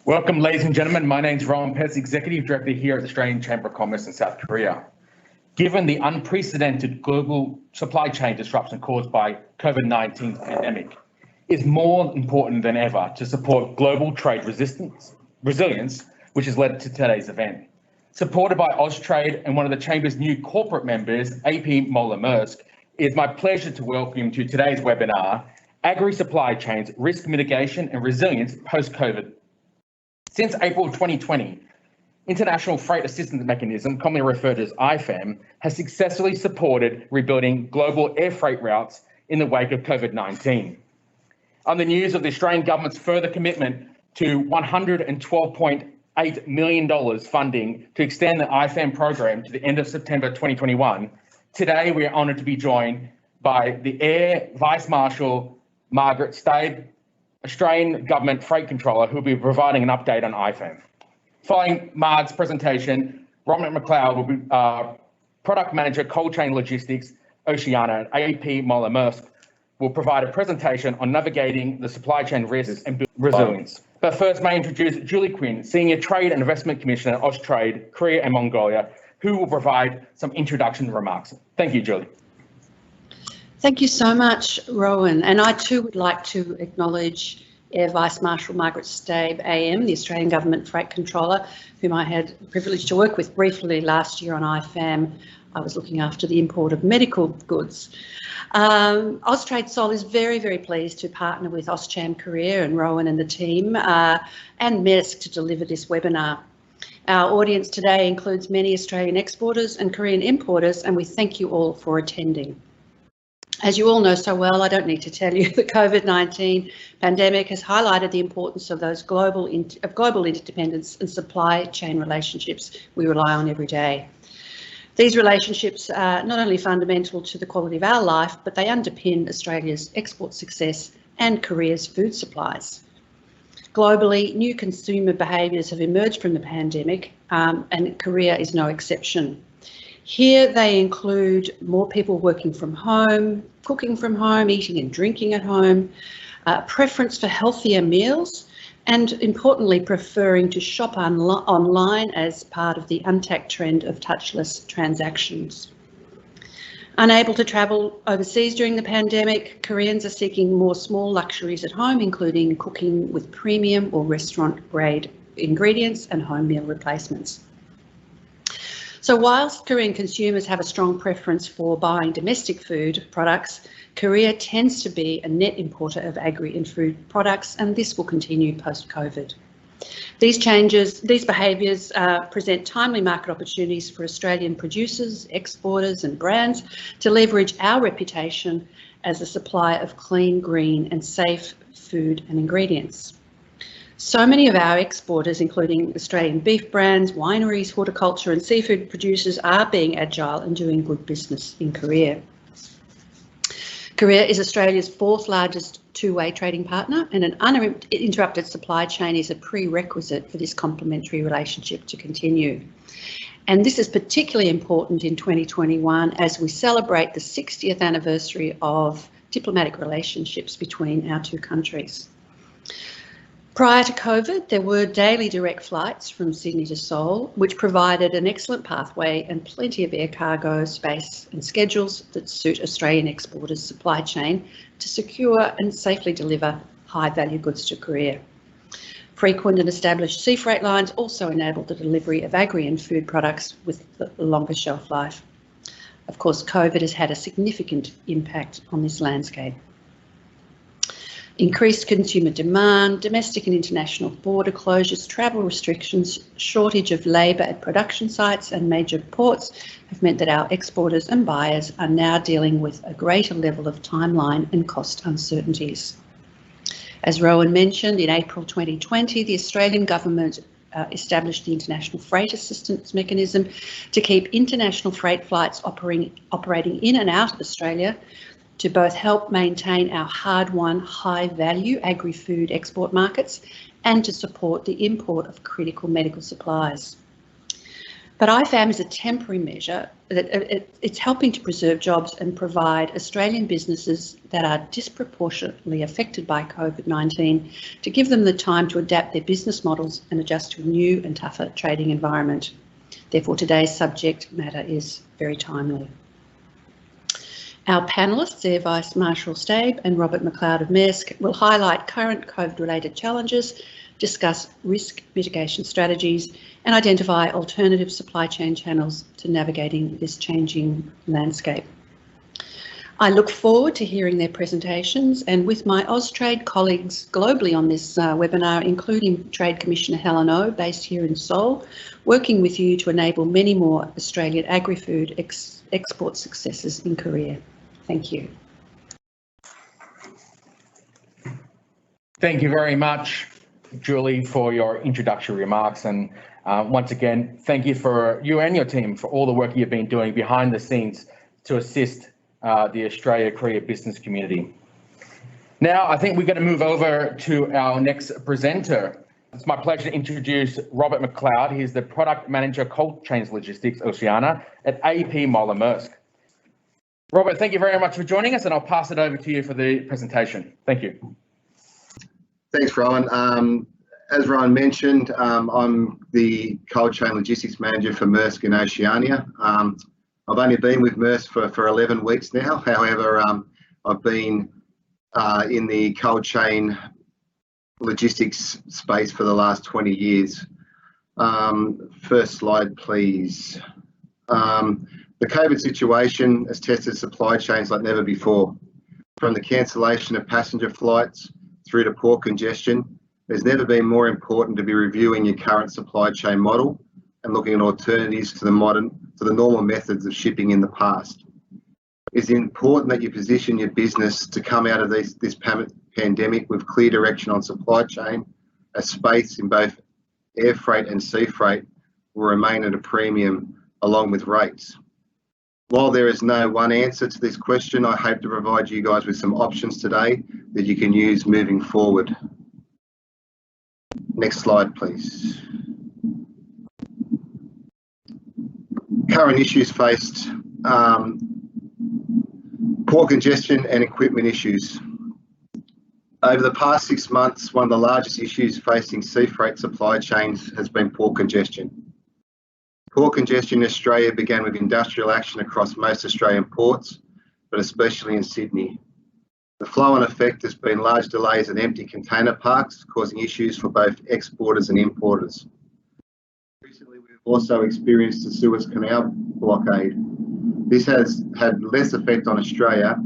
Welcome, ladies and gentlemen. My name's Rowan Pez, Executive Director here at the Australian Chamber of Commerce in South Korea. Given the unprecedented global supply chain disruption caused by COVID-19 pandemic, it's more important than ever to support global trade resilience, which has led to today's event. Supported by Austrade and one of the Chamber's new corporate members, AP Moller Maersk, it is my pleasure to welcome you to today's webinar, Agri Supply Chains, Risk Mitigation and Resilience Post-COVID. Since April 2020, International Freight Assistance Mechanism, commonly referred to as IFAM, has successfully supported rebuilding global air freight routes in the wake of COVID-19. On the news of the Australian government's further commitment to $112.8 million funding to extend the IFAM program to the end of September 2021, today we are honoured to be joined by the Air Vice Marshal Marg Staib, Australian Government Freight Controller, who will be providing an update on IFAM. Following Marg's presentation, Mccloud will be Product Manager, Cold Chain Logistics, Oceania, and AP Moller Maersk will provide a presentation on navigating the supply chain risks and resilience. But first, may I introduce Julie Quinn, Senior Trade and Investment Commissioner at Austrade Korea and Mongolia, who will provide some introduction remarks. Thank you, Julie. Thank you so much, Rowan. And I too would like to acknowledge Air Vice Marshal Marg Staib, AM, the Australian Government Freight Controller, whom I had the privilege to work with briefly last year on IFAM. I was looking after the import of medical goods. Austrade Sol is very, very pleased to partner with AustCham Korea and Rowan and the team and Maersk to deliver this webinar. Our audience today includes many Australian exporters and Korean importers, and we thank you all for attending. As you all know so well, I don't need to tell you, the COVID-19 pandemic has highlighted the importance of those global interdependence and supply chain relationships we rely on every day. These relationships are not only fundamental to the quality of our life, but they underpin Australia's export success and Korea's food supplies. Globally, new consumer behaviours have emerged from the pandemic, and Korea is no exception. Here they include more people working from home, cooking from home, eating and drinking at home, preference for healthier meals, and importantly preferring to shop online as part of the untapped trend of touchless transactions. Unable to travel overseas during the pandemic, Koreans are seeking more small luxuries at home, including cooking with premium or restaurant-grade ingredients and home meal replacements. So whilst Korean consumers have a strong preference for buying domestic food products, Korea tends to be a net importer of agri and food products, and this will continue post-COVID. These behaviours present timely market opportunities for Australian producers, exporters and brands to leverage our reputation as a supplier of clean, green and safe food and ingredients. So many of our exporters, including Australian beef brands, wineries, horticulture and seafood producers, are being agile and doing good business in Korea. Korea is Australia's fourth largest two-way trading partner, and an uninterrupted supply chain is a prerequisite for this complementary relationship to continue. And this is particularly important in 2021 as we celebrate the 60th anniversary of diplomatic relationships between our two countries. Prior to COVID, there were daily direct flights from Sydney to Seoul, which provided an excellent pathway and plenty of air cargo space and schedules that suit Australian exporters' supply chain to secure and safely deliver high-value goods to Korea. Frequent and established sea freight lines also enabled the delivery of agri and food products with a longer shelf life. Of course, COVID has had a significant impact on this landscape. Increased consumer demand, domestic and international border closures, travel restrictions, shortage of labour at production sites and major ports have meant that our exporters and buyers are now dealing with a greater level of timeline and cost uncertainties. As Rowan mentioned, in April 2020, the Australian government established the International Freight Assistance Mechanism to keep international freight flights operating in and out of Australia, to both help maintain our hard-won, high-value agri-food export markets and to support the import of critical medical supplies. But IFAM is a temporary measure that it's helping to preserve jobs and provide Australian businesses that are disproportionately affected by COVID-19 to give them the time to adapt their business models and adjust to a new and tougher trading environment. Therefore, today's subject matter is very timely. Our panellists, Air Vice Marshal Staib and Robert McLeod of Maersk, will highlight current COVID-related challenges, discuss risk mitigation strategies, and identify alternative supply chain channels to navigating this changing landscape. I look forward to hearing their presentations, and with my Austrade colleagues globally on this webinar, including Trade Commissioner Helen O, based here in Seoul, working with you to enable many more Australian agri-food export successes in Korea. Thank you. Thank you very much, Julie, for your introductory remarks, and once again, thank you for you and your team for all the work you've been doing behind the scenes to assist the Australia Korea business community. Now, I think we're going to move over to our next presenter. It's my pleasure to introduce Robert McLeod. He's the Product Manager, Cold Chains Logistics, Oceania at AP Moller Maersk. Robert, thank you very much for joining us, and I'll pass it over to you for the presentation. Thank you. Thanks, Rowan. As Rowan mentioned, I'm the Cold Chain Logistics Manager for Maersk in Oceania. I've only been with Maersk for 11 weeks now. However, I've been in the cold chain logistics space for the last 20 years. First slide, please. The COVID situation has tested supply chains like never before. From the cancellation of passenger flights through to port congestion, there's never been more important to be reviewing your current supply chain model and looking at alternatives to the normal methods of shipping in the past. It's important that you position your business to come out of this pandemic with clear direction on supply chain, as space in both air freight and sea freight will remain at a premium along with rates. While there is no one answer to this question, I hope to provide you guys with some options today that you can use moving forward. Next slide, please. Current issues faced, port congestion and equipment issues. Over the past 6 months, one of the largest issues facing sea freight supply chains has been port congestion. Port congestion in Australia began with industrial action across most Australian ports, but especially in Sydney. The flow-on effect has been large delays at empty container parks, causing issues for both exporters and importers. Recently, we've also experienced the Suez Canal blockade. This has had less effect on Australia,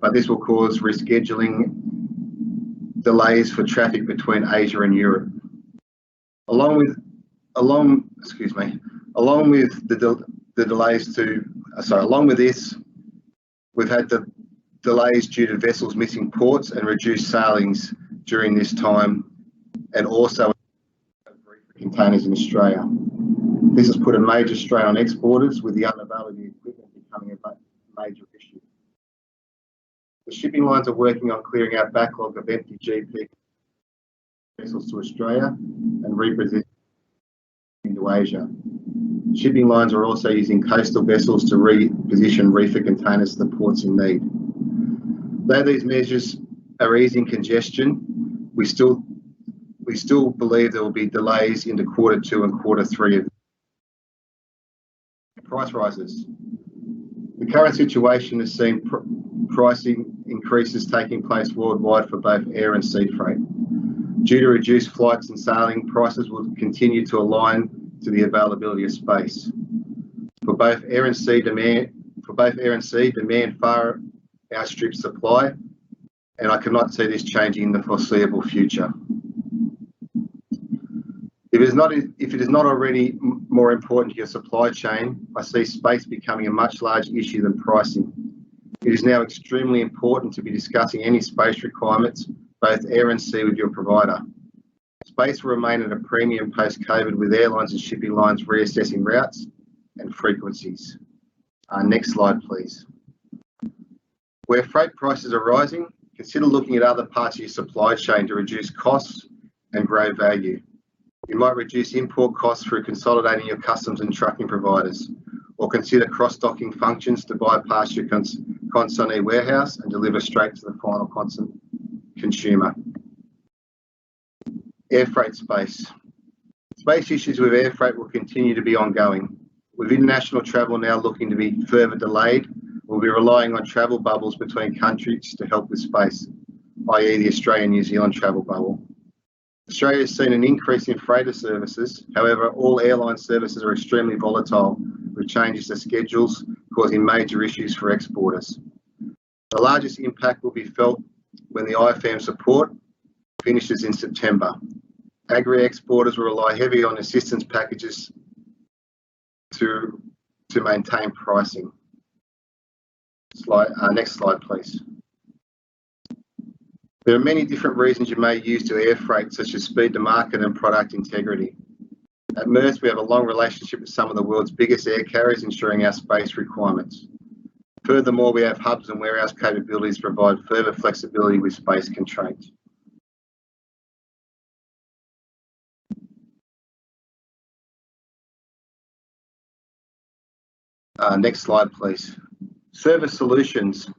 but this will cause rescheduling delays for traffic between Asia and Europe. Along with this, we've had the delays due to vessels missing ports and reduced sailings during this time, and also containers in Australia. This has put a major strain on exporters, with the unavailability of equipment becoming a major issue. The shipping lines are working on clearing out backlog of empty GP vessels to Australia and repositioning into Asia. Shipping lines are also using coastal vessels to reposition reefer containers to the ports in need. Though these measures are easing congestion, we still believe there will be delays into Q2 and Q3 of price rises. The current situation has seen pricing increases taking place worldwide for both air and sea freight. Due to reduced flights and sailing, prices will continue to align to the availability of space. For both air and sea, demand far outstrips supply, and I cannot see this changing in the foreseeable future. If it is not already more important to your supply chain, I see space becoming a much larger issue than pricing. It is now extremely important to be discussing any space requirements, both air and sea, with your provider. Space will remain at a premium post-COVID, with airlines and shipping lines reassessing routes and frequencies. Next slide, please. Where freight prices are rising, consider looking at other parts of your supply chain to reduce costs and grow value. You might reduce import costs through consolidating your customs and trucking providers, or consider cross-docking functions to bypass your consignee warehouse and deliver straight to the final consumer. Air freight space. Space issues with air freight will continue to be ongoing. With international travel now looking to be further delayed, we'll be relying on travel bubbles between countries to help with space, i.e. the Australia-New Zealand travel bubble. Australia has seen an increase in freighter services. However, all airline services are extremely volatile, with changes to schedules causing major issues for exporters. The largest impact will be felt when the IFM support finishes in September. Agri exporters will rely heavily on assistance packages to maintain pricing. Next slide, please. There are many different reasons you may use to air freight, such as speed to market and product integrity. At Maersk, we have a long relationship with some of the world's biggest air carriers, ensuring our space requirements. Furthermore, we have hubs and warehouse capabilities to provide further flexibility with space constraints. Next slide, please. Service solutions.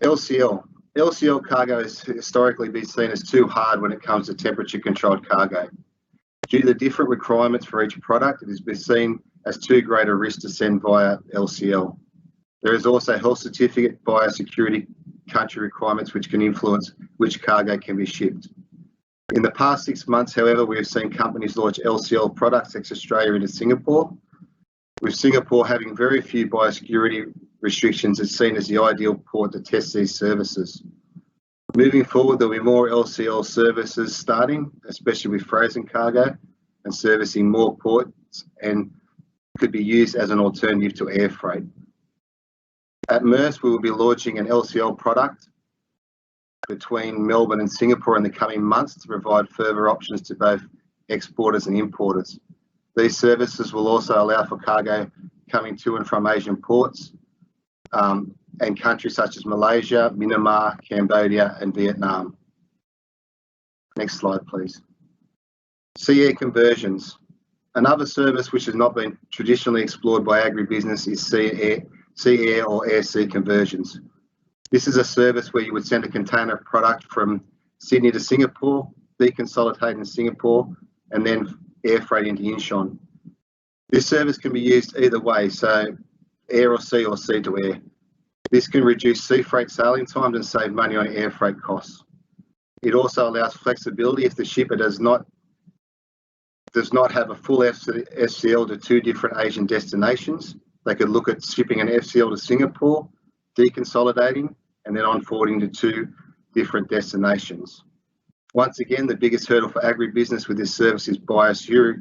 LCL. LCL cargo has historically been seen as too hard when it comes to temperature controlled cargo. Due to the different requirements for each product, it has been seen as too great a risk to send via LCL. There is also health certificate biosecurity country requirements which can influence which cargo can be shipped. In the past 6 months, however, we have seen companies launch LCL products ex-Australia into Singapore, with Singapore having very few biosecurity restrictions. It's seen as the ideal port to test these services. Moving forward, there'll be more LCL services starting, especially with frozen cargo and servicing more ports, and could be used as an alternative to air freight. At Maersk, we will be launching an LCL product between Melbourne and Singapore in the coming months to provide further options to both exporters and importers. These services will also allow for cargo coming to and from Asian ports and countries such as Malaysia, Myanmar, Cambodia and Vietnam. Next slide, please. Sea air conversions. Another service which has not been traditionally explored by agribusiness is sea air or air sea conversions. This is a service where you would send a container of product from Sydney to Singapore, deconsolidate in Singapore, and then air freight into Incheon. This service can be used either way, so air or sea to air. This can reduce sea freight sailing times and save money on air freight costs. It also allows flexibility if the shipper does not have a full FCL to 2 different Asian destinations. They could look at shipping an FCL to Singapore, deconsolidating, and then on-forwarding to 2 different destinations. Once again, the biggest hurdle for agribusiness with this service is biosecurity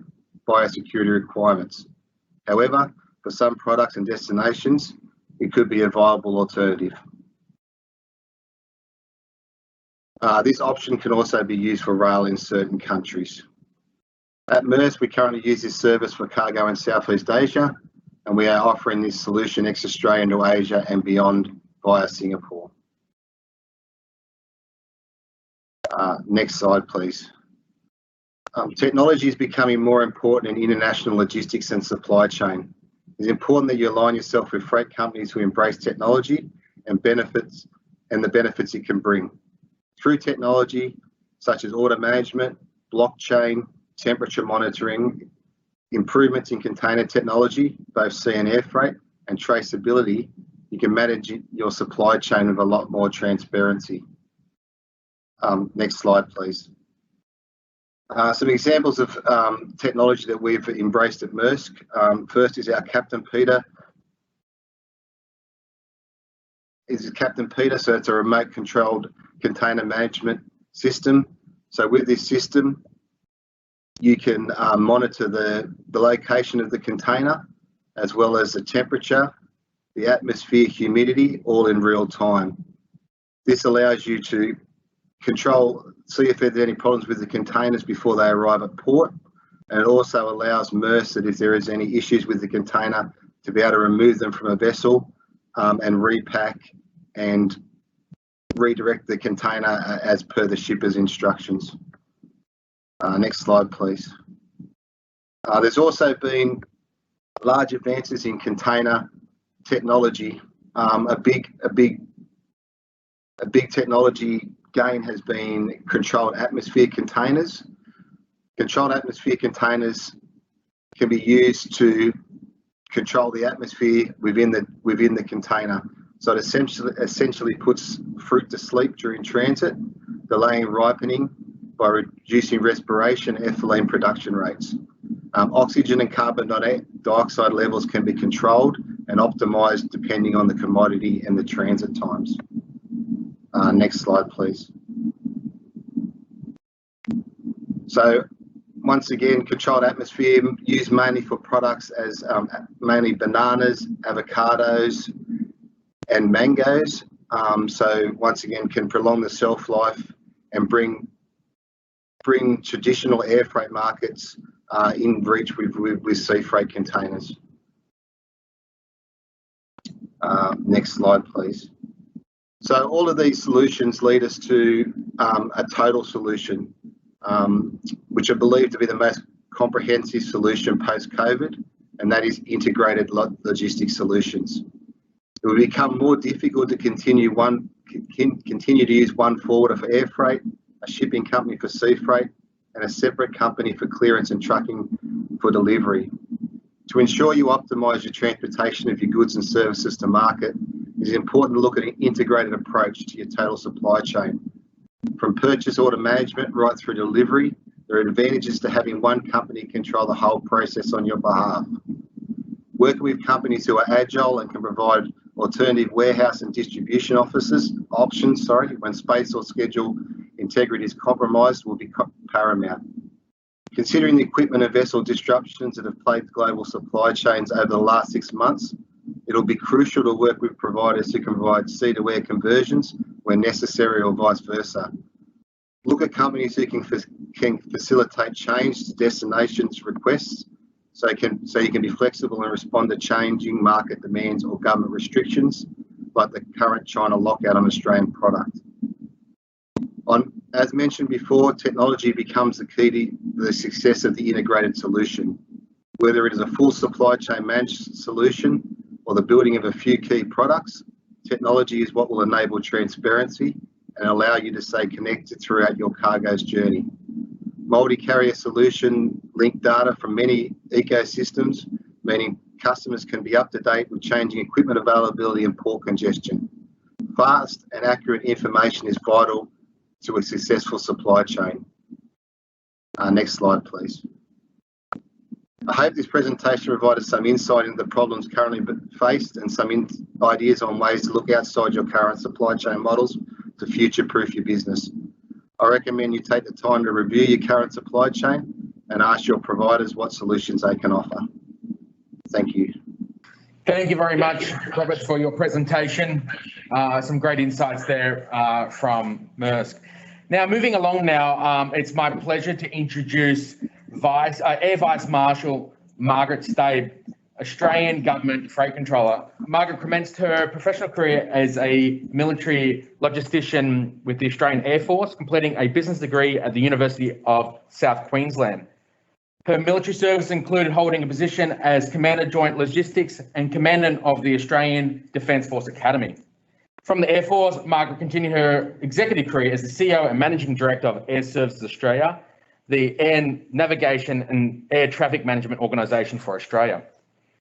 requirements. However, for some products and destinations, it could be a viable alternative. This option can also be used for rail in certain countries. At Maersk, we currently use this service for cargo in Southeast Asia, and we are offering this solution ex-Australia into Asia and beyond via Singapore. Next slide, please. Technology is becoming more important in international logistics and supply chain. It's important that you align yourself with freight companies who embrace technology and the benefits it can bring. Through technology such as order management, blockchain, temperature monitoring, improvements in container technology, both sea and air freight, and traceability, you can manage your supply chain with a lot more transparency. Next slide, please. Some examples of technology that we've embraced at Maersk. First is our Captain Peter. So it's a remote controlled container management system. So with this system, you can monitor the location of the container, as well as the temperature, the atmosphere, humidity, all in real time. This allows you to see if there's any problems with the containers before they arrive at port, and it also allows Maersk that if there is any issues with the container to be able to remove them from a vessel and repack and redirect the container as per the shipper's instructions. Next slide, please. There's also been large advances in container technology. A big technology gain has been controlled atmosphere containers. Controlled atmosphere containers can be used to control the atmosphere within the container. So it essentially puts fruit to sleep during transit, delaying ripening by reducing respiration and ethylene production rates. Oxygen and carbon dioxide levels can be controlled and optimised depending on the commodity and the transit times. Next slide, please. So once again, controlled atmosphere used mainly for products as mainly bananas, avocados, and mangoes. So once again, can prolong the shelf life and bring traditional air freight markets in reach with sea freight containers. Next slide, please. So all of these solutions lead us to a total solution, which are believed to be the most comprehensive solution post-COVID, and that is integrated logistics solutions. It will become more difficult to continue to use one forwarder for air freight, a shipping company for sea freight, and a separate company for clearance and trucking for delivery. To ensure you optimise your transportation of your goods and services to market, it is important to look at an integrated approach to your total supply chain. From purchase order management right through delivery, there are advantages to having one company control the whole process on your behalf. Working with companies who are agile and can provide alternative warehouse and distribution options when space or schedule integrity is compromised will be paramount. Considering the equipment and vessel disruptions that have plagued global supply chains over the last 6 months, it will be crucial to work with providers who can provide sea-to-air conversions where necessary or vice versa. Look at companies who can facilitate change to destinations requests so you can be flexible and respond to changing market demands or government restrictions like the current China lockout on Australian product. As mentioned before, technology becomes the key to the success of the integrated solution. Whether it is a full supply chain managed solution or the building of a few key products, technology is what will enable transparency and allow you to stay connected throughout your cargo's journey. Multi-carrier solution link data from many ecosystems, meaning customers can be up to date with changing equipment availability and port congestion. Fast and accurate information is vital to a successful supply chain. Next slide, please. I hope this presentation provided some insight into the problems currently faced and some ideas on ways to look outside your current supply chain models to future-proof your business. I recommend you take the time to review your current supply chain and ask your providers what solutions they can offer. Thank you. Thank you very much, Robert, for your presentation. Some great insights there from Maersk. Now, moving along now, it's my pleasure to introduce Air Vice Marshal Marg Staib, Australian Government Freight Controller. Margaret commenced her professional career as a military logistician with the Australian Air Force, completing a business degree at the University of South Queensland. Her military service included holding a position as Commander Joint Logistics and Commandant of the Australian Defence Force Academy. From the Air Force, Margaret continued her executive career as the CEO and Managing Director of Air Services Australia, the Air Navigation and Air Traffic Management Organisation for Australia.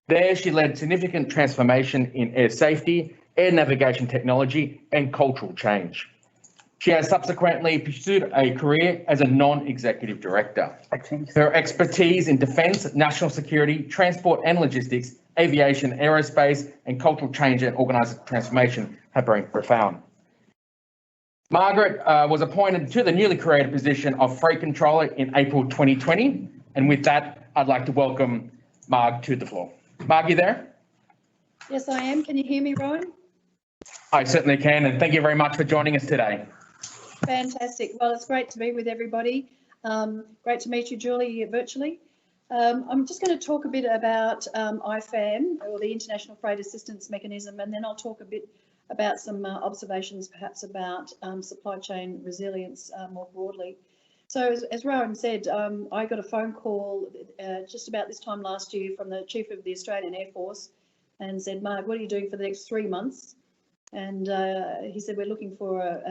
There, she led significant transformation in air safety, air navigation technology, and cultural change. She has subsequently pursued a career as a non-executive director. Her expertise in defence, national security, transport and logistics, aviation, aerospace, and cultural change and organisational transformation have been profound. Margaret was appointed to the newly created position of Freight Controller in April 2020. And with that, I'd like to welcome Marg to the floor. Marg, you there? Yes, I am. Can you hear me, Rowan? I certainly can, and thank you very much for joining us today. Fantastic. Well, it's great to be with everybody. Great to meet you, Julie, virtually. I'm just going to talk a bit about IFAM, or the International Freight Assistance Mechanism, and then I'll talk a bit about some observations perhaps about supply chain resilience more broadly. So as Rowan said, I got a phone call just about this time last year from the Chief of the Australian Air Force and said, Marg, what are you doing for the next 3 months? And he said, we're looking for,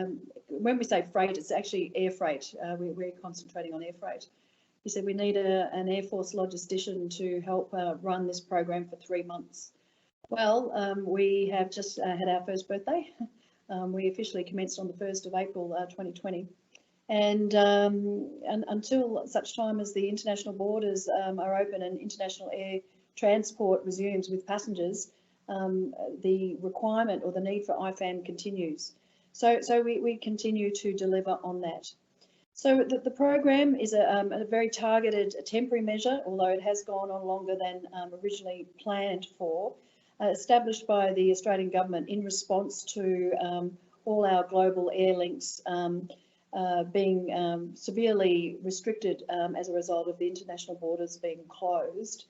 when we say freight, it's actually air freight. We're concentrating on air freight. He said, we need an Air Force logistician to help run this program for 3 months. Well, we have just had our first birthday. We officially commenced on the 1st of April 2020. And until such time as the international borders are open and international air transport resumes with passengers, the requirement or the need for IFAM continues. So we continue to deliver on that. So the program is a very targeted temporary measure, although it has gone on longer than originally planned for, established by the Australian government in response to all our global air links being severely restricted as a result of the international borders being closed.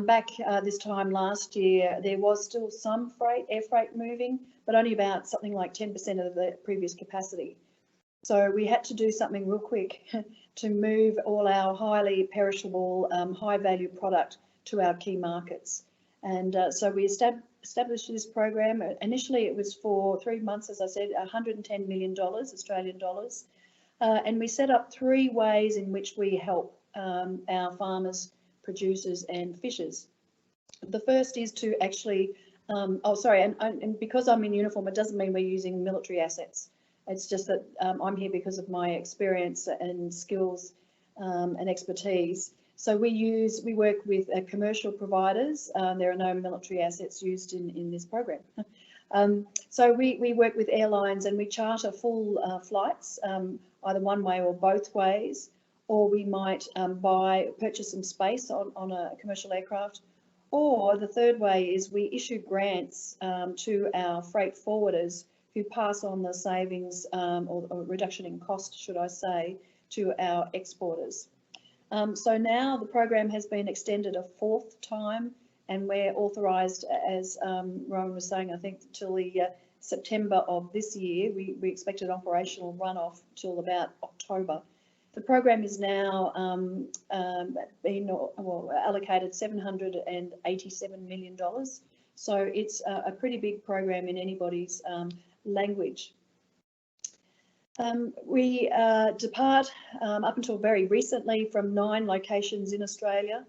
Back this time last year, there was still some air freight moving, but only about something like 10% of the previous capacity. So we had to do something real quick to move all our highly perishable, high value product to our key markets. And so we established this program. Initially, it was for 3 months, as I said, $110 million, Australian dollars. And we set up 3 ways in which we help our farmers, producers and fishers. The first is to actually, and because I'm in uniform, it doesn't mean we're using military assets. It's just that I'm here because of my experience and skills and expertise. So we work with commercial providers. There are no military assets used in this program. So we work with airlines and we charter full flights, either one way or both ways, or we might purchase some space on a commercial aircraft. Or the third way is we issue grants to our freight forwarders who pass on the savings or reduction in cost, should I say, to our exporters. So now the program has been extended a 4th time, and we're authorised, as Rowan was saying, I think till the September of this year. We expect an operational run-off till about October. The program is now been allocated $787 million. So it's a pretty big program in anybody's language. We depart up until very recently from 9 locations in Australia.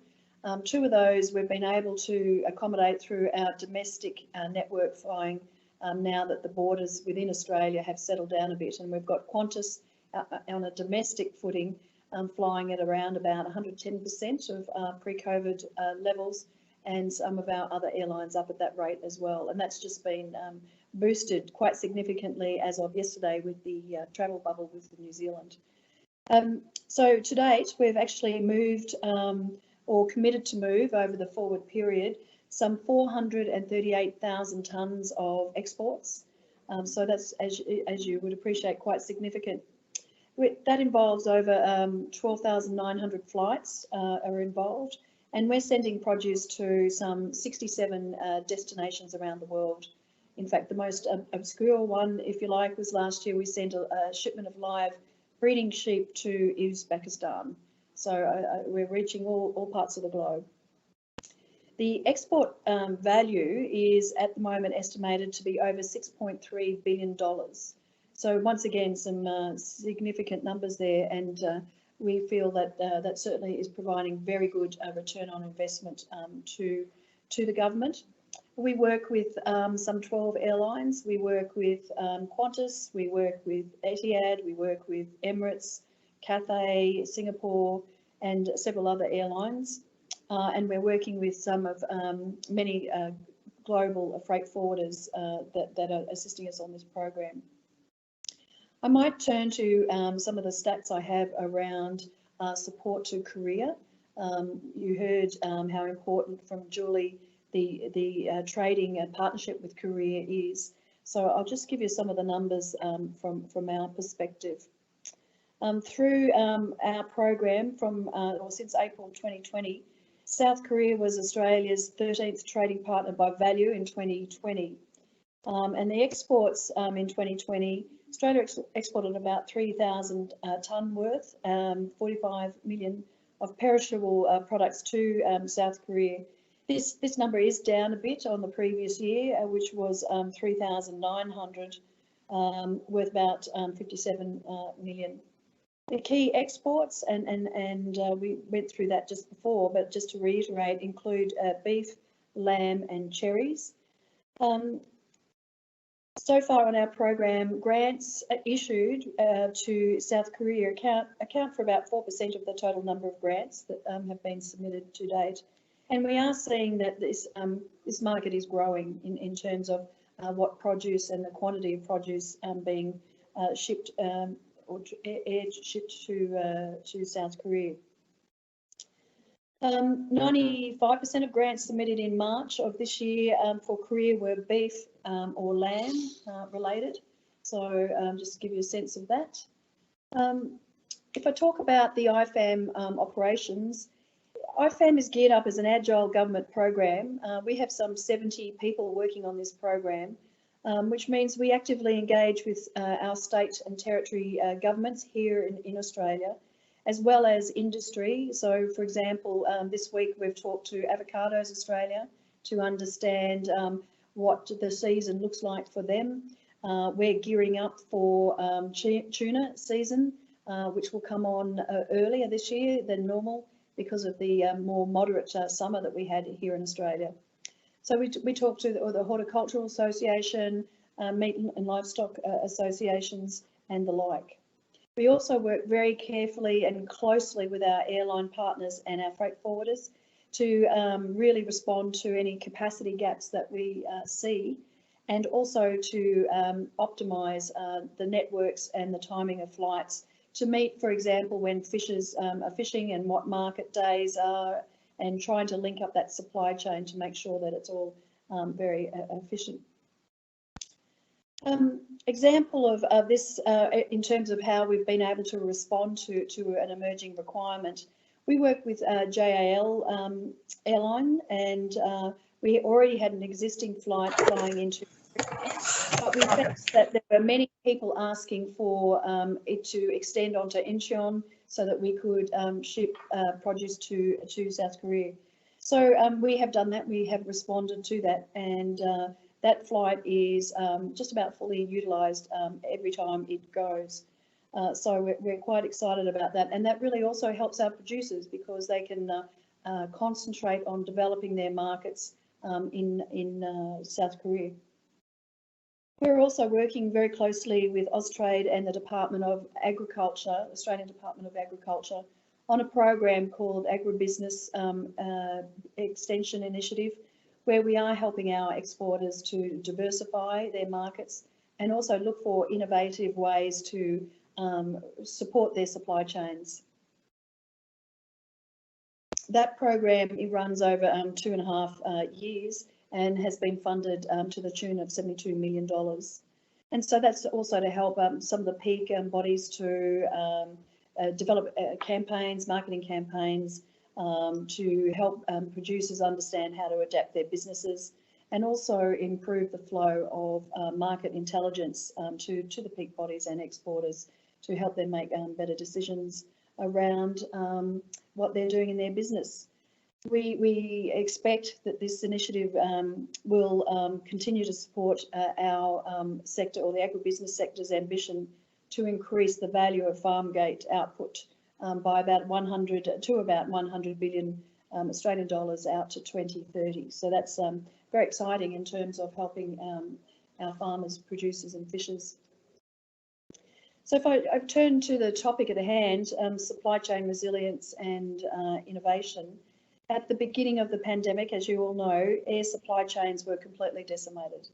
2 of those we've been able to accommodate through our domestic network flying now that the borders within Australia have settled down a bit, and we've got Qantas on a domestic footing flying at around about 110% of pre-COVID levels, and some of our other airlines up at that rate as well. And that's just been boosted quite significantly as of yesterday with the travel bubble with New Zealand. So to date, we've actually moved or committed to move over the forward period some 438,000 tonnes of exports. So that's, as you would appreciate, quite significant. That involves over 12,900 flights are involved, and we're sending produce to some 67 destinations around the world. In fact, the most obscure one, if you like, was last year we sent a shipment of live breeding sheep to Uzbekistan. So we're reaching all parts of the globe. The export value is at the moment estimated to be over $6.3 billion. So once again, some significant numbers there, and we feel that that certainly is providing very good return on investment to the government. We work with some 12 airlines. We work with Qantas, we work with Etihad, we work with Emirates, Cathay, Singapore, and several other airlines. And we're working with some of many global freight forwarders that are assisting us on this program. I might turn to some of the stats I have around support to Korea. You heard how important from Julie the trading and partnership with Korea is. So I'll just give you some of the numbers from our perspective. Through our program since April 2020, South Korea was Australia's 13th trading partner by value in 2020. And the exports in 2020 Australia exported about 3,000 tonne worth, 45 million of perishable products to South Korea. This number is down a bit on the previous year, which was 3,900, worth about 57 million. The key exports, and we went through that just before, but just to reiterate, include beef, lamb and cherries. So far on our program, grants issued to South Korea account for about 4% of the total number of grants that have been submitted to date. And we are seeing that this market is growing in terms of what produce and the quantity of produce being shipped or air shipped to South Korea. 95% of grants submitted in March of this year for Korea were beef or lamb related. So just to give you a sense of that. If I talk about the Ifam operations, Ifam is geared up as an agile government program. We have some 70 people working on this program, which means we actively engage with our state and territory governments here in Australia, as well as industry. So, for example, this week we've talked to Avocados Australia to understand what the season looks like for them. We're gearing up for tuna season, which will come on earlier this year than normal because of the more moderate summer that we had here in Australia. So we talked to the Horticultural Association, Meat and Livestock Associations and the like. We also work very carefully and closely with our airline partners and our freight forwarders to really respond to any capacity gaps that we see, and also to optimise the networks and the timing of flights to meet, for example, when fishers are fishing and what market days are, and trying to link up that supply chain to make sure that it's all very efficient. Example of this in terms of how we've been able to respond to an emerging requirement. We work with JAL airline, and we already had an existing flight flying into, but we found that there were many people asking for it to extend onto Incheon so that we could ship produce to South Korea. So we have done that, we have responded to that, and that flight is just about fully utilised every time it goes. So we're quite excited about that, and that really also helps our producers because they can concentrate on developing their markets in South Korea. We're also working very closely with Austrade and the Department of Agriculture, Australian Department of Agriculture, on a program called Agribusiness Extension Initiative, where we are helping our exporters to diversify their markets and also look for innovative ways to support their supply chains. That program, it runs over 2.5 years and has been funded to the tune of $72 million. And so that's also to help some of the peak bodies to develop campaigns, marketing campaigns, to help producers understand how to adapt their businesses, and also improve the flow of market intelligence to the peak bodies and exporters to help them make better decisions around what they're doing in their business. We expect that this initiative will continue to support our sector, or the agribusiness sector's ambition to increase the value of farm gate output by about 100 billion Australian dollars out to 2030. So that's very exciting in terms of helping our farmers, producers and fishers. So if I turn to the topic at hand, supply chain resilience and innovation. At the beginning of the pandemic, as you all know, air supply chains were completely decimated.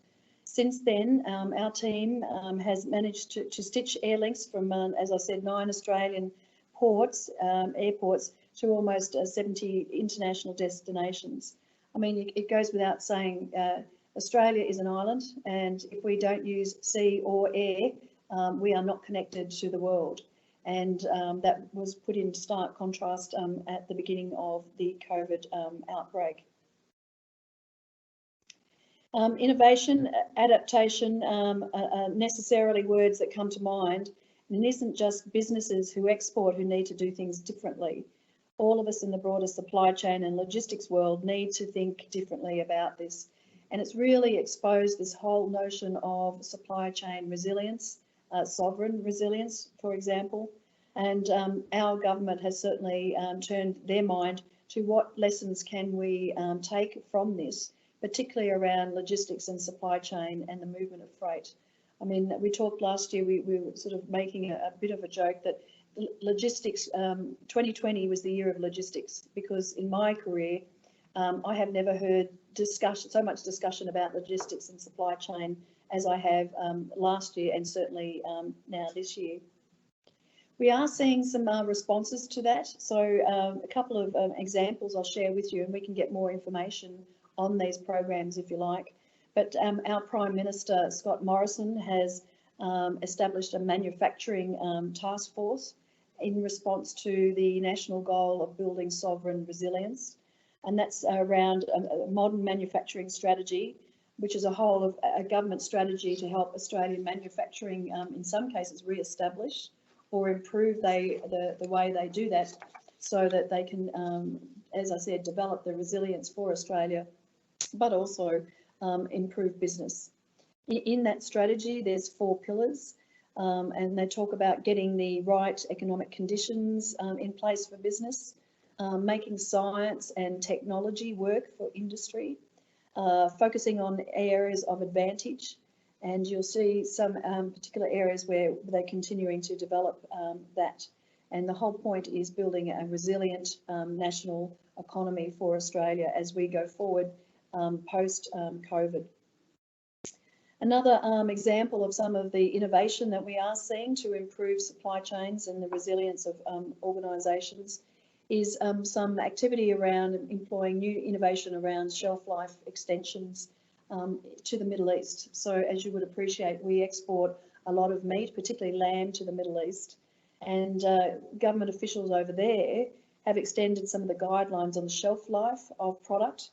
Since then, our team has managed to stitch air links from, as I said, 9 Australian ports, airports, to almost 70 international destinations. I mean, it goes without saying, Australia is an island, and if we don't use sea or air, we are not connected to the world. And that was put in stark contrast at the beginning of the COVID outbreak. Innovation, adaptation are necessarily words that come to mind. And it isn't just businesses who export who need to do things differently. All of us in the broader supply chain and logistics world need to think differently about this. And it's really exposed this whole notion of supply chain resilience, sovereign resilience, for example. And our government has certainly turned their mind to what lessons can we take from this, particularly around logistics and supply chain and the movement of freight. I mean, we talked last year, we were sort of making a bit of a joke that logistics, 2020 was the year of logistics, because in my career, I have never heard so much discussion about logistics and supply chain as I have last year, and certainly now this year. We are seeing some responses to that. So a couple of examples I'll share with you, and we can get more information on these programs if you like. But our Prime Minister, Scott Morrison, has established a manufacturing task force in response to the national goal of building sovereign resilience. And that's around a modern manufacturing strategy, which is a whole of a government strategy to help Australian manufacturing, in some cases, re-establish or improve the way they do that, so that they can, as I said, develop the resilience for Australia, but also improve business. In that strategy, there's 4 pillars, and they talk about getting the right economic conditions in place for business, making science and technology work for industry, focusing on areas of advantage, and you'll see some particular areas where they're continuing to develop that. And the whole point is building a resilient national economy for Australia as we go forward post-COVID. Another example of some of the innovation that we are seeing to improve supply chains and the resilience of organisations is some activity around employing new innovation around shelf life extensions to the Middle East. So as you would appreciate, we export a lot of meat, particularly lamb, to the Middle East, and government officials over there have extended some of the guidelines on the shelf life of product,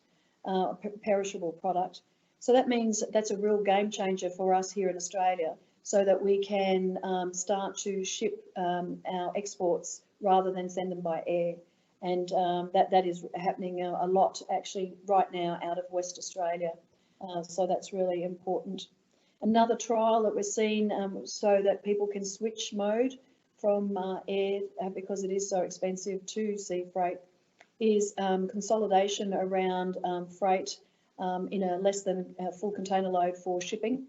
perishable product. So that means that's a real game changer for us here in Australia, so that we can start to ship our exports rather than send them by air. And that is happening a lot actually right now out of West Australia. So that's really important. Another trial that we're seeing so that people can switch mode from air, because it is so expensive, to sea freight, is consolidation around freight in a less than full container load for shipping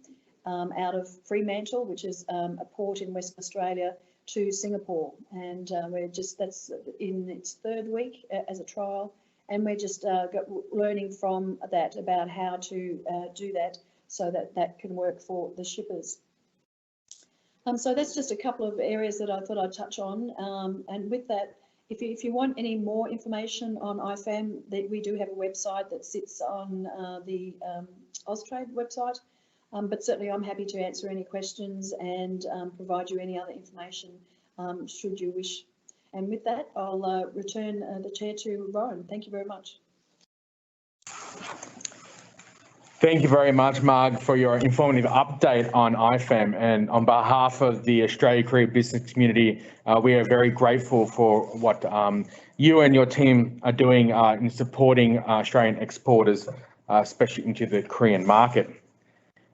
out of Fremantle, which is a port in Western Australia, to Singapore. And that's in its 3rd week as a trial. And we're just learning from that about how to do that so that that can work for the shippers. So that's just a couple of areas that I thought I'd touch on. And with that, if you want any more information on Ifam, we do have a website that sits on the Austrade website. But certainly I'm happy to answer any questions and provide you any other information should you wish. And with that, I'll return the chair to Rowan. Thank you very much. Thank you very much, Marg, for your informative update on Ifam. And on behalf of the Austrade Korea business community, we are very grateful for what you and your team are doing in supporting Australian exporters, especially into the Korean market.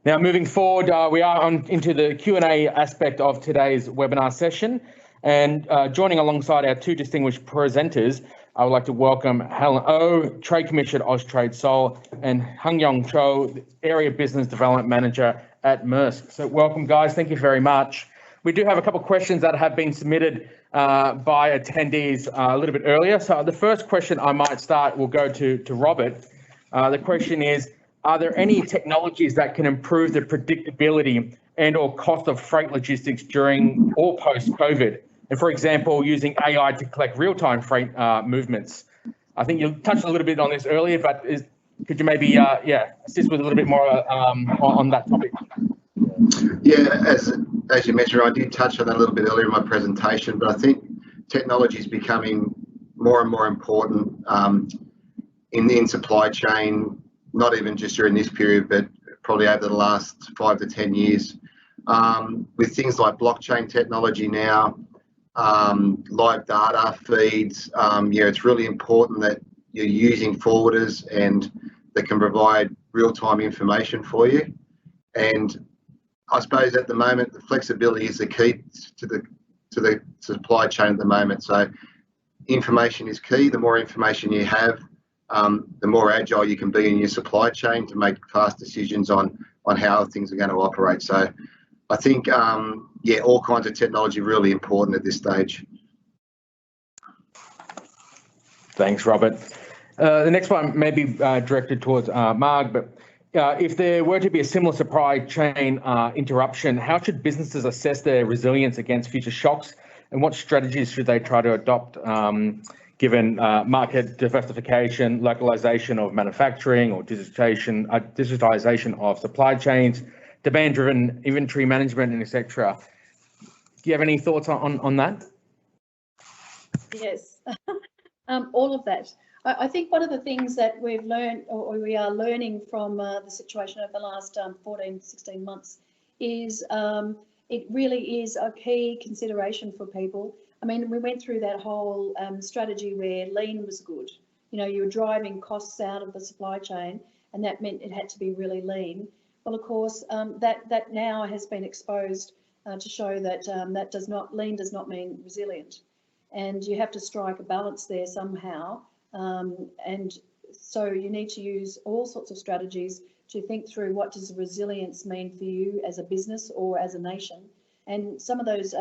Now, moving forward, we are into the Q&A aspect of today's webinar session. And joining alongside our 2 distinguished presenters, I would like to welcome Helen Oh, Trade Commissioner at Austrade Seoul, and Hung Young Cho, Area Business Development Manager at Maersk. So welcome, guys. Thank you very much. We do have a couple of questions that have been submitted by attendees a little bit earlier. So the first question I might start will go to Robert. The question is, are there any technologies that can improve the predictability and or cost of freight logistics during or post-COVID? And for example, using AI to collect real-time freight movements. I think you touched a little bit on this earlier, but could you maybe assist with a little bit more on that topic? Yeah, as you mentioned, I did touch on that a little bit earlier in my presentation, but I think technology is becoming more and more important in supply chain, not even just during this period, but probably over the last 5 to 10 years. With things like blockchain technology now, live data feeds, it's really important that you're using forwarders and that can provide real-time information for you. And I suppose at the moment, the flexibility is the key to the supply chain at the moment. So information is key. The more information you have, the more agile you can be in your supply chain to make fast decisions on how things are going to operate. So I think, all kinds of technology really important at this stage. Thanks, Robert. The next one may be directed towards Marg, but if there were to be a similar supply chain interruption, how should businesses assess their resilience against future shocks, and what strategies should they try to adopt given market diversification, localization of manufacturing, or digitization of supply chains, demand-driven inventory management, and etc.? Do you have any thoughts on that? Yes, all of that. I think one of the things that we've learned, or we are learning from the situation over the last 14, 16 months is it really is a key consideration for people. I mean, we went through that whole strategy where lean was good. You know, you were driving costs out of the supply chain, and that meant it had to be really lean. Well, of course, that now has been exposed to show that lean does not mean resilient, and you have to strike a balance there somehow. And so you need to use all sorts of strategies to think through what does resilience mean for you as a business or as a nation. And some of those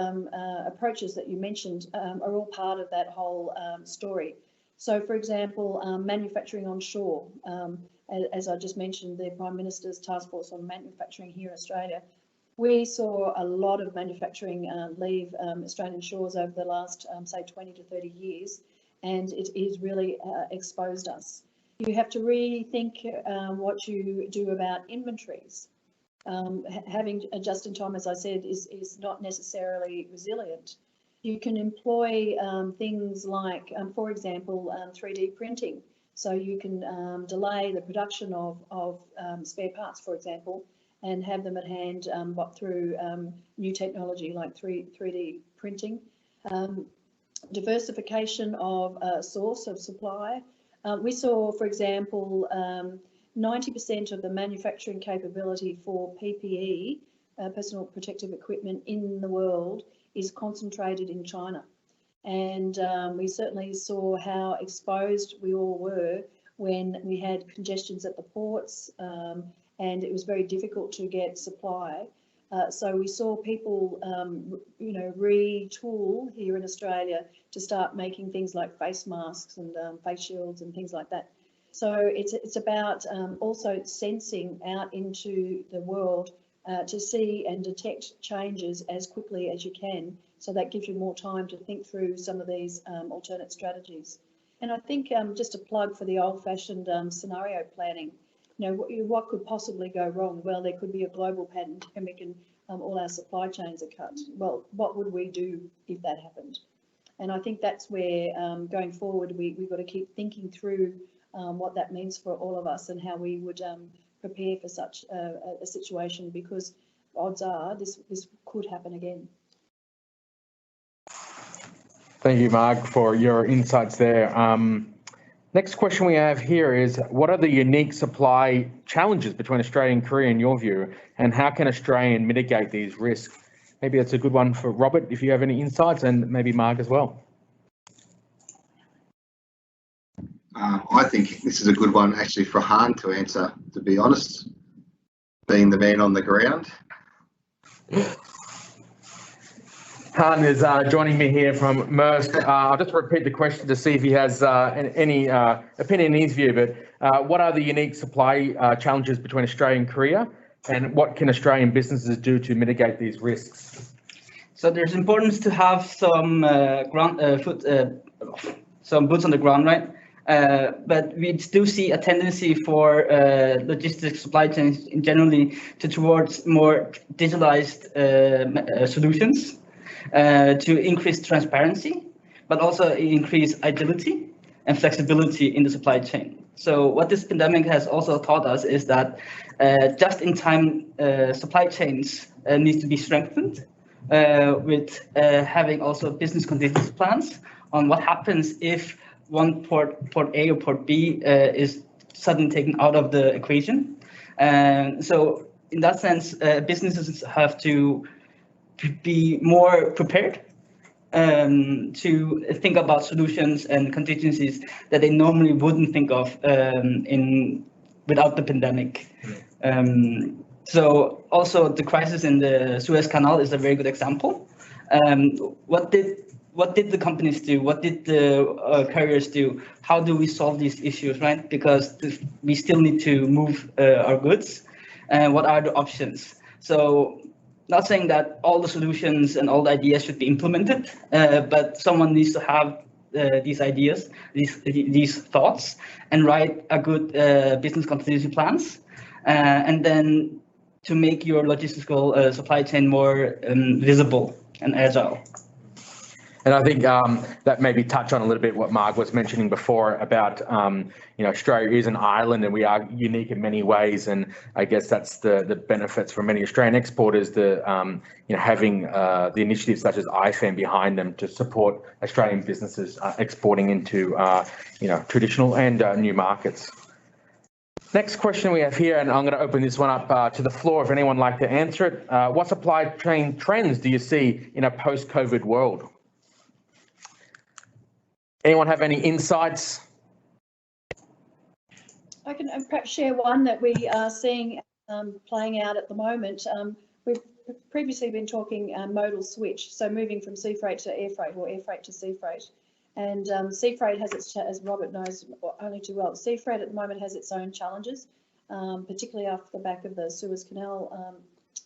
approaches that you mentioned are all part of that whole story. So, for example, manufacturing onshore, as I just mentioned, the Prime Minister's Task Force on Manufacturing here in Australia, we saw a lot of manufacturing leave Australian shores over the last, say, 20 to 30 years, and it is really exposed us. You have to rethink what you do about inventories. Having a just-in-time, as I said, is not necessarily resilient. You can employ things like, for example, 3D printing. So you can delay the production of spare parts, for example, and have them at hand through new technology like 3D printing. Diversification of source of supply. We saw, for example, 90% of the manufacturing capability for PPE, personal protective equipment in the world, is concentrated in China. And we certainly saw how exposed we all were when we had congestions at the ports, and it was very difficult to get supply. So we saw people, retool here in Australia to start making things like face masks and face shields and things like that. So it's about also sensing out into the world to see and detect changes as quickly as you can. So that gives you more time to think through some of these alternate strategies. And I think just a plug for the old-fashioned scenario planning. You know, what could possibly go wrong? Well, there could be a global pandemic and all our supply chains are cut. Well, what would we do if that happened? And I think that's where, going forward, we've got to keep thinking through what that means for all of us and how we would prepare for such a situation, because odds are this could happen again. Thank you, Marg, for your insights there. Next question we have here is, what are the unique supply challenges between Australia and Korea in your view, and how can Australia mitigate these risks? Maybe that's a good one for Robert, if you have any insights, and maybe Marg as well. I think this is a good one actually for Han to answer, to be honest, being the man on the ground. Han is joining me here from Maersk. I'll just repeat the question to see if he has any opinion in his view, but what are the unique supply challenges between Australia and Korea, and what can Australian businesses do to mitigate these risks? So there's importance to have some some boots on the ground, right? But we still see a tendency for logistics supply chains in generally towards more digitalized solutions to increase transparency, but also increase agility and flexibility in the supply chain. So what this pandemic has also taught us is that just-in-time supply chains need to be strengthened with having also business contingency plans on what happens if one port A or port B is suddenly taken out of the equation. So in that sense, businesses have to be more prepared to think about solutions and contingencies that they normally wouldn't think of without the pandemic. So also the crisis in the Suez Canal is a very good example. What did the companies do? What did the carriers do? How do we solve these issues, right? Because we still need to move our goods. And what are the options? So not saying that all the solutions and all the ideas should be implemented, but someone needs to have these ideas, these thoughts, and write a good business continuity plans, and then to make your logistical supply chain more visible and agile. And I think that maybe touch on a little bit what Marg was mentioning before about, Australia is an island and we are unique in many ways. And I guess that's the benefits for many Australian exporters, having the initiatives such as Ifam behind them to support Australian businesses exporting into, traditional and new markets. Next question we have here, and I'm going to open this one up to the floor if anyone would like to answer it. What supply chain trends do you see in a post-COVID world? Anyone have any insights? I can perhaps share one that we are seeing playing out at the moment. We've previously been talking modal switch, so moving from sea freight to air freight or air freight to sea freight. And sea freight has its, as Robert knows only too well, sea freight at the moment has its own challenges, particularly after the back of the Suez Canal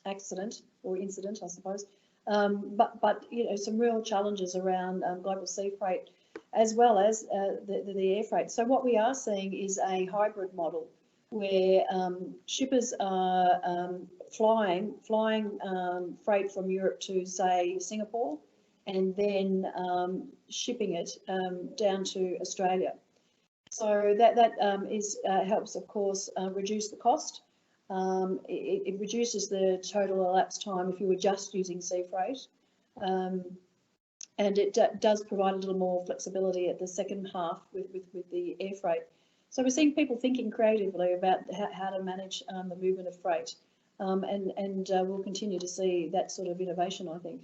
accident or incident, I suppose. But some real challenges around global sea freight, as well as the air freight. So what we are seeing is a hybrid model where shippers are flying freight from Europe to, say, Singapore, and then shipping it down to Australia. So that helps, of course, reduce the cost. It reduces the total elapsed time if you were just using sea freight. And it does provide a little more flexibility at the second half with the air freight. So we're seeing people thinking creatively about how to manage the movement of freight, and we'll continue to see that sort of innovation, I think.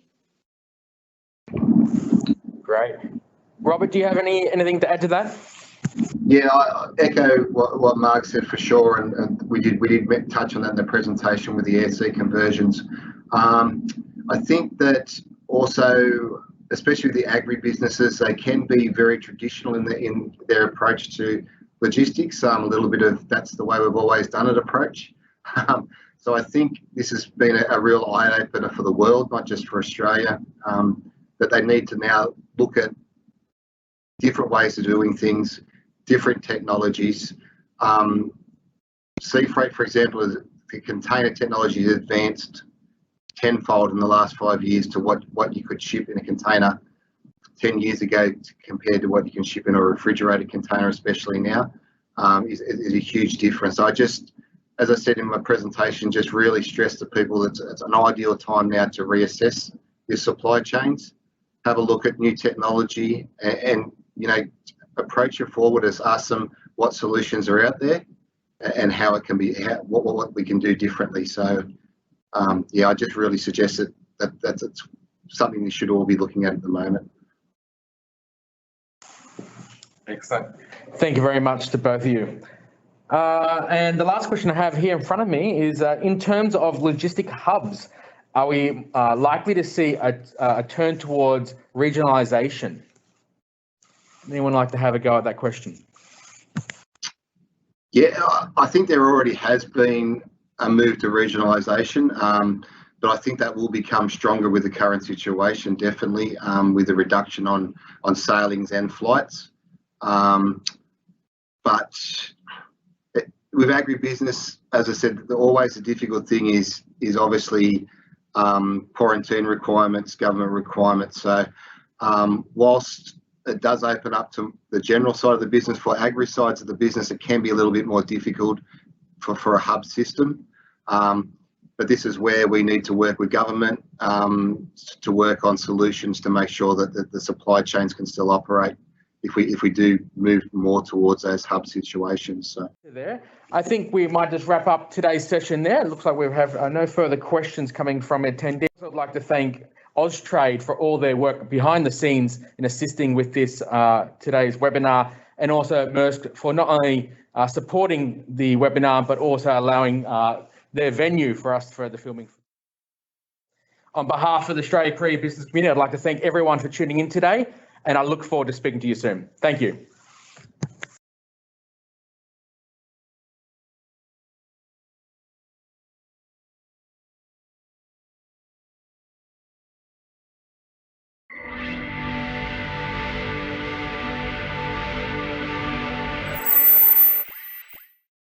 Great. Robert, do you have anything to add to that? Yeah, I echo what Marg said for sure, and we did touch on that in the presentation with the air-sea conversions. I think that also, especially with the agri businesses, they can be very traditional in their approach to logistics. A little bit of that's the way we've always done it approach. So I think this has been a real eye-opener for the world, not just for Australia, that they need to now look at different ways of doing things, different technologies. Sea freight, for example, the container technology has advanced tenfold in the last 5 years to what you could ship in a container 10 years ago compared to what you can ship in a refrigerated container, especially now, is a huge difference. So I just, as I said in my presentation, just really stress to people that it's an ideal time now to reassess your supply chains, have a look at new technology, and approach your forwarders, ask them what solutions are out there and how it can be, what we can do differently. So I just really suggest that it's something we should all be looking at the moment. Excellent. Thank you very much to both of you. And the last question I have here in front of me is, in terms of logistic hubs, are we likely to see a turn towards regionalisation? Anyone like to have a go at that question? Yeah, I think there already has been a move to regionalisation, but I think that will become stronger with the current situation, definitely, with the reduction on sailings and flights. But with agribusiness, as I said, always the difficult thing is obviously quarantine requirements, government requirements. So whilst it does open up to the general side of the business. For agri sides of the business, it can be a little bit more difficult for a hub system. But this is where we need to work with government to work on solutions to make sure that the supply chains can still operate if we do move more towards those hub situations. So there, I think we might just wrap up today's session there. It looks like we have no further questions coming from attendees. I'd like to thank Austrade for all their work behind the scenes in assisting with this today's webinar, and also Maersk for not only supporting the webinar but also allowing their venue for us for the filming. On behalf of the Austrade Korea business community, I'd like to thank everyone for tuning in today, and I look forward to speaking to you soon. Thank you.